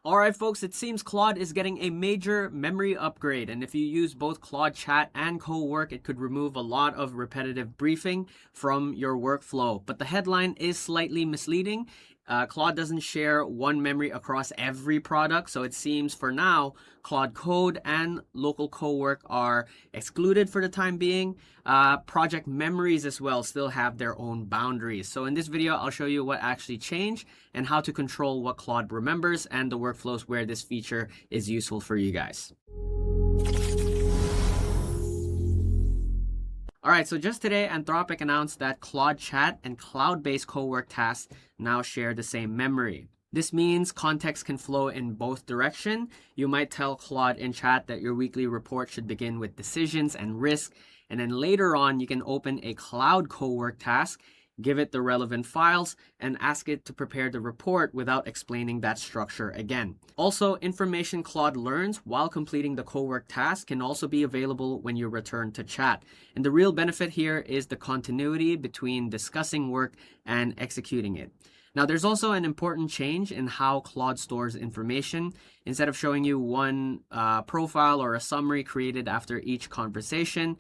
Alright folks, it seems Claude is getting a major memory upgrade, and if you use both Claude Chat and Cowork, it could remove a lot of repetitive briefing from your workflow. But the headline is slightly misleading. Claude doesn't share one memory across every product, so it seems for now Claude Code and local Cowork are excluded for the time being. Project memories as well still have their own boundaries. So in this video, I'll show you what actually changed and how to control what Claude remembers and the workflows where this feature is useful for you guys. Alright, so just today, Anthropic announced that Claude Chat and cloud-based Cowork tasks now share the same memory. This means context can flow in both directions. You might tell Claude in chat that your weekly report should begin with decisions and risk, and then later on you can open a Claude Cowork task, give it the relevant files, and ask it to prepare the report without explaining that structure again. Also, information Claude learns while completing the Cowork task can also be available when you return to chat. And the real benefit here is the continuity between discussing work and executing it. Now, there's also an important change in how Claude stores information. Instead of showing you one profile or a summary created after each conversation,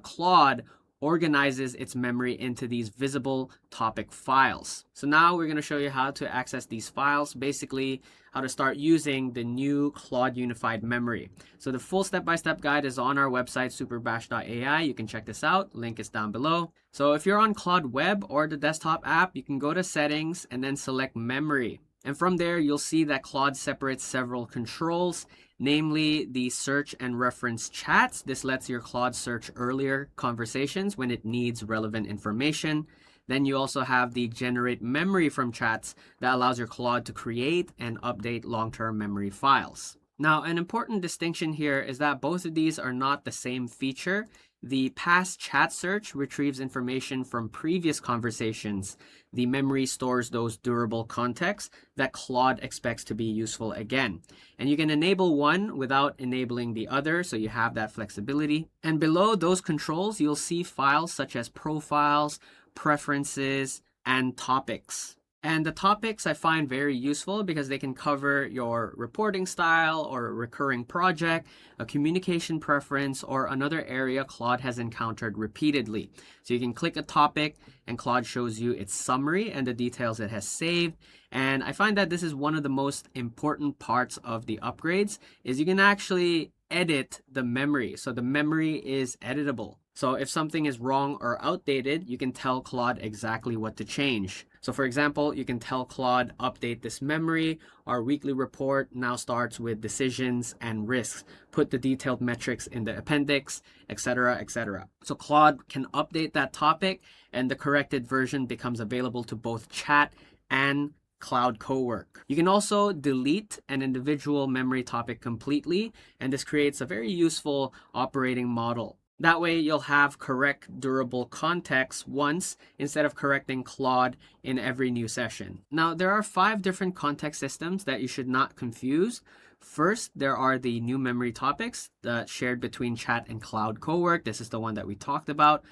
Claude organizes its memory into these visible topic files. So now we're going to show you how to access these files, basically how to start using the new Claude Unified Memory. So the full step-by-step guide is on our website, superbash.ai. You can check this out. Link is down below. So if you're on Claude Web or the desktop app, you can go to Settings and then select Memory. And from there, you'll see that Claude separates several controls, namely the search and reference chats. This lets your Claude search earlier conversations when it needs relevant information. Then you also have the generate memory from chats that allows your Claude to create and update long-term memory files. Now, an important distinction here is that both of these are not the same feature. The past chat search retrieves information from previous conversations. The memory stores those durable contexts that Claude expects to be useful again. And you can enable one without enabling the other, so you have that flexibility. And below those controls, you'll see files such as profiles, preferences, and topics. And the topics I find very useful because they can cover your reporting style or a recurring project, a communication preference, or another area Claude has encountered repeatedly. So you can click a topic and Claude shows you its summary and the details it has saved. And I find that this is one of the most important parts of the upgrades is you can actually edit the memory. So the memory is editable. So if something is wrong or outdated, you can tell Claude exactly what to change. So for example, you can tell Claude, update this memory. Our weekly report now starts with decisions and risks. Put the detailed metrics in the appendix, etc., etc. So Claude can update that topic and the corrected version becomes available to both chat and Claude Cowork. You can also delete an individual memory topic completely, and this creates a very useful operating model. That way, you'll have correct, durable context once instead of correcting Claude in every new session. Now, there are 5 different context systems that you should not confuse. First, there are the new memory topics that shared between chat and Claude Cowork. This is the one that we talked about.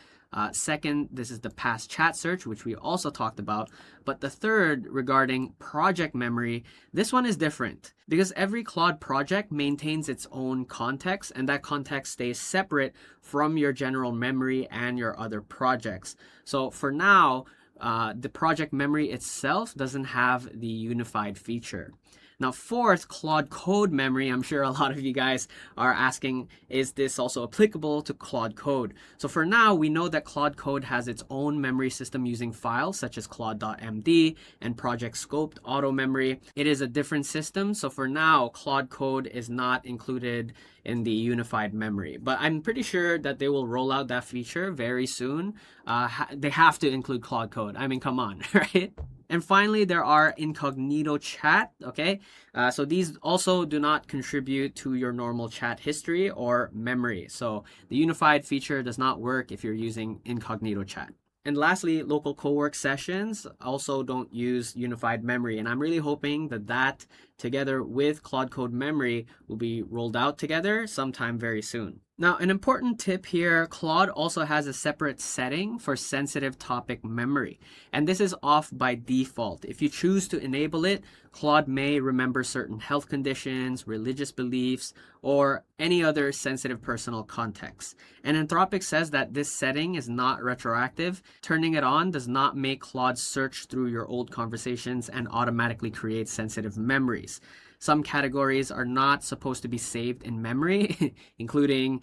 Second, this is the past chat search, which we also talked about. But the third, regarding project memory, this one is different because every Claude project maintains its own context, and that context stays separate from your general memory and your other projects. So for now, the project memory itself doesn't have the unified feature. Now, fourth, Claude Code Memory. I'm sure a lot of you guys are asking, is this also applicable to Claude Code? So for now, we know that Claude Code has its own memory system using files such as Claude.md and Project Scoped Auto Memory. It is a different system. So for now, Claude Code is not included in the unified memory. But I'm pretty sure that they will roll out that feature very soon. They have to include Claude Code. I mean, come on, right? And finally, there are incognito chat, okay? So these also do not contribute to your normal chat history or memory. So the unified feature does not work if you're using incognito chat. And lastly, local Cowork sessions also don't use unified memory. And I'm really hoping that that together with Claude Code Memory will be rolled out together sometime very soon. Now, an important tip here, Claude also has a separate setting for sensitive topic memory, and this is off by default. If you choose to enable it, Claude may remember certain health conditions, religious beliefs, or any other sensitive personal context. And Anthropic says that this setting is not retroactive. Turning it on does not make Claude search through your old conversations and automatically create sensitive memories. Some categories are not supposed to be saved in memory, including,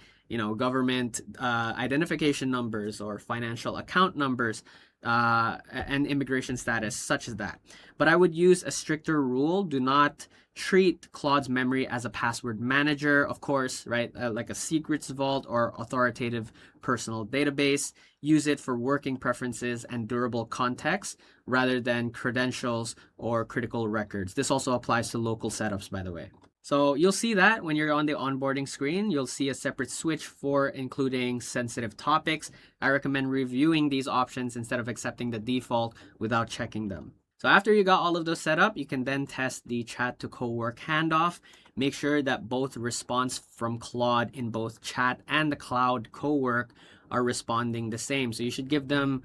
government identification numbers or financial account numbers and immigration status, such as that. But I would use a stricter rule. Do not treat Claude's memory as a password manager, of course, right? Like a secrets vault or authoritative personal database. Use it for working preferences and durable context rather than credentials or critical records. This also applies to local setups, by the way. So you'll see that when you're on the onboarding screen, you'll see a separate switch for including sensitive topics. I recommend reviewing these options instead of accepting the default without checking them. So after you got all of those set up, you can then test the Chat to Cowork handoff. Make sure that both response from Claude in both Chat and the Claude Cowork are responding the same. So you should give them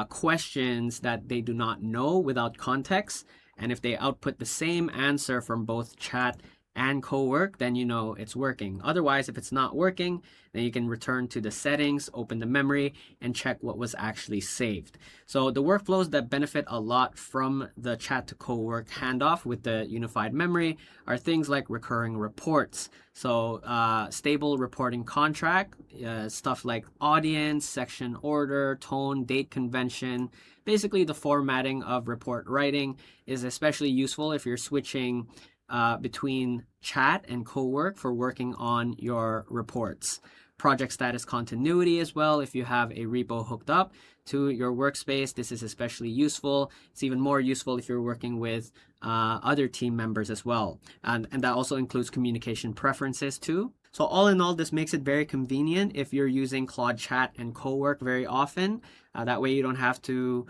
questions that they do not know without context. And if they output the same answer from both Chat and Cowork, then you know it's working. Otherwise, if it's not working, then you can return to the settings, open the memory, and check what was actually saved. So the workflows that benefit a lot from the Chat to Cowork handoff with the unified memory are things like recurring reports. So stable reporting contract, stuff like audience, section order, tone, date convention. Basically, the formatting of report writing is especially useful if you're switching between Chat and Cowork for working on your reports. Project status continuity as well. If you have a repo hooked up to your workspace, this is especially useful. It's even more useful if you're working with other team members as well. And that also includes communication preferences too. So all in all, this makes it very convenient if you're using Claude Chat and Cowork very often. That way you don't have to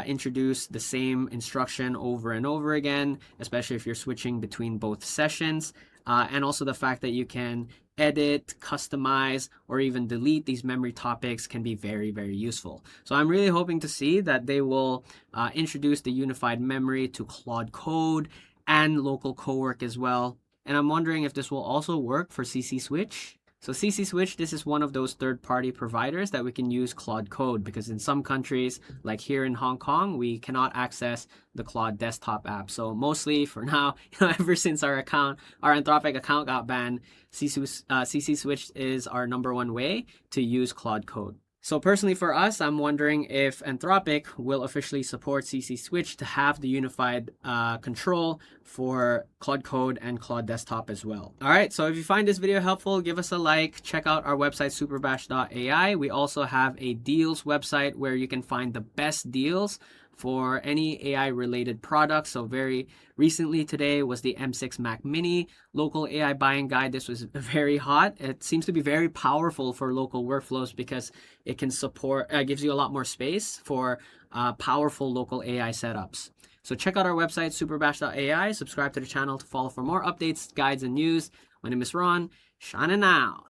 introduce the same instruction over and over again, especially if you're switching between both sessions. And also the fact that you can edit, customize, or even delete these memory topics can be very, very useful. So I'm really hoping to see that they will introduce the unified memory to Claude Code and local Cowork as well. And I'm wondering if this will also work for CC Switch. So CC Switch, this is one of those third-party providers that we can use Claude Code, because in some countries, like here in Hong Kong, we cannot access the Claude desktop app. So mostly for now, ever since our Anthropic account got banned, CC Switch is our #1 way to use Claude Code. So personally for us, I'm wondering if Anthropic will officially support CC Switch to have the unified control for Claude Code and Claude Desktop as well. All right, so if you find this video helpful, give us a like. Check out our website, superbash.ai. We also have a deals website where you can find the best deals for any AI related products. So very recently today was the M6 Mac Mini local AI buying guide. This was very hot. It seems to be very powerful for local workflows because it can support, gives you a lot more space for powerful local AI setups. So check out our website, superbash.ai. Subscribe to the channel to follow for more updates, guides, and news. My name is Ron. Shining out.